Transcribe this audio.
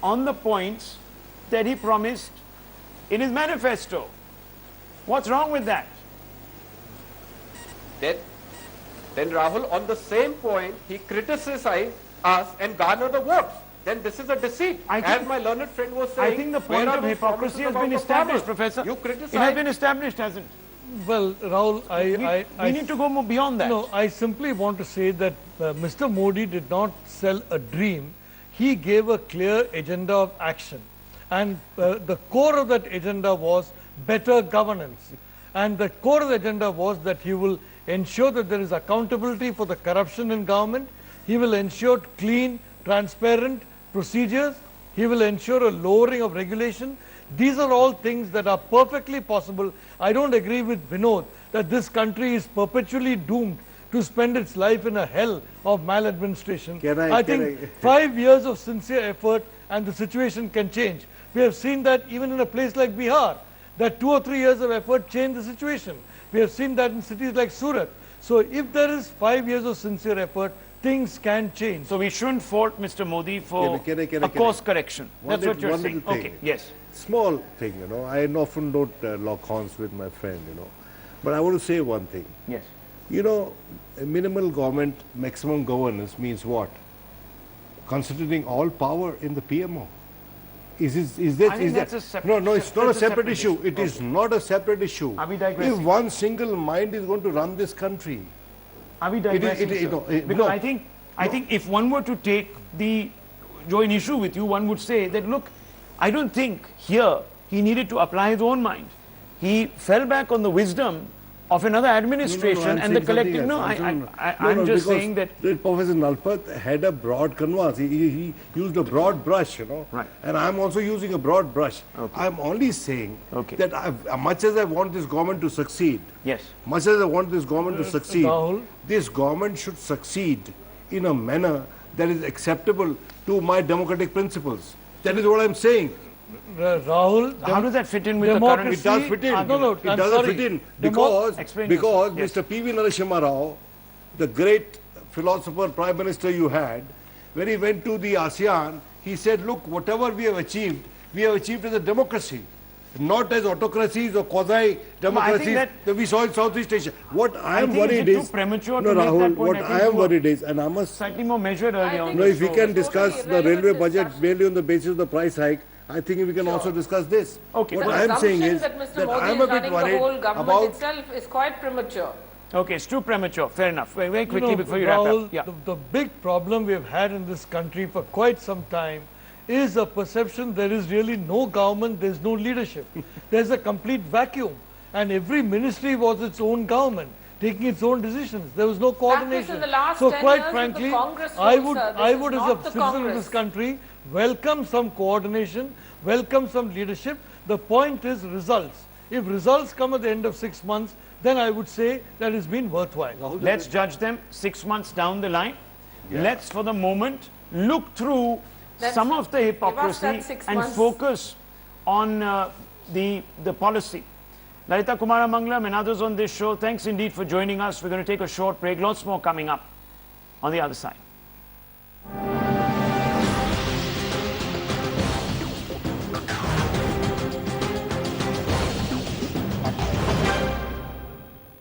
on the points that he promised in his manifesto. What's wrong with that? Then Rahul, on the same point, he criticized us and garnered the votes. Then this is a deceit. As my learned friend was saying, I think the point of hypocrisy has been established, Professor. You criticize. It has been established, hasn't it? Well, Rahul, we need to go more beyond that. No, I simply want to say that Mr. Modi did not sell a dream. He gave a clear agenda of action. And the core of that agenda was better governance. And the core of the agenda was that he will ensure that there is accountability for the corruption in government. He will ensure clean, transparent procedures. He will ensure a lowering of regulation. These are all things that are perfectly possible. I don't agree with Vinod that this country is perpetually doomed to spend its life in a hell of maladministration. I think 5 years of sincere effort and the situation can change. We have seen that even in a place like Bihar, that 2 or 3 years of effort changed the situation. We have seen that in cities like Surat. So if there is 5 years of sincere effort, things can change. So we shouldn't fault Mr. Modi for a course correction. That's what you're saying. Okay, yes. Small thing, you know, I often don't lock horns with my friend, you know. But I want to say one thing. Yes. You know, minimal government, maximum governance means what? Concentrating all power in the PMO. Is that no, it's not a separate issue. It is not a separate issue. Are we digressing? If one single mind is going to run this country, are we digressing? Because I think if one were to take the joint issue with you, one would say that look, I don't think here he needed to apply his own mind. He fell back on the wisdom of another administration and the collective. No, I'm just saying that Professor Nalpat had a broad canvas. He used a broad brush, you know. Right. And I'm also using a broad brush. Okay. I'm only saying that much as I want this government to succeed, yes, much as I want this government to succeed, Rahul, this government should succeed in a manner that is acceptable to my democratic principles. That is what I'm saying. Rahul, how does that fit in with the current? It does fit in. No, it doesn't fit in because yes. Mr. P.V. Narasimha Rao, the great philosopher, prime minister you had, when he went to the ASEAN, he said, look, whatever we have achieved as a democracy, not as autocracies or quasi-democracies that we saw in Southeast Asia. What I am worried is, too premature no, to make Rahul, that point. what I am worried is, and I must slightly more measured earlier on. No, if we can discuss the railway budget merely on the basis of the price hike, I think we can also discuss this. Okay. What I am saying is that that I am a bit worried the whole government about itself is quite premature. Okay, it's too premature. Fair enough. Very quickly before you Rahul, wrap up. Yeah. The big problem we have had in this country for quite some time is a perception there is really no government, there is no leadership. There's a complete vacuum. And every ministry was its own government, taking its own decisions. There was no coordination. In the last So 10 quite years frankly, Congress I rule, would as a citizen of this country, welcome some coordination, welcome some leadership. The point is results. If results come at the end of 6 months, then I would say that it's been worthwhile. Let's judge them 6 months down the line. Yeah. Let's, for the moment, look through some of the hypocrisy and focus on the policy. Lalita Kumara Mangalam and others on this show, thanks indeed for joining us. We're going to take a short break. Lots more coming up on the other side.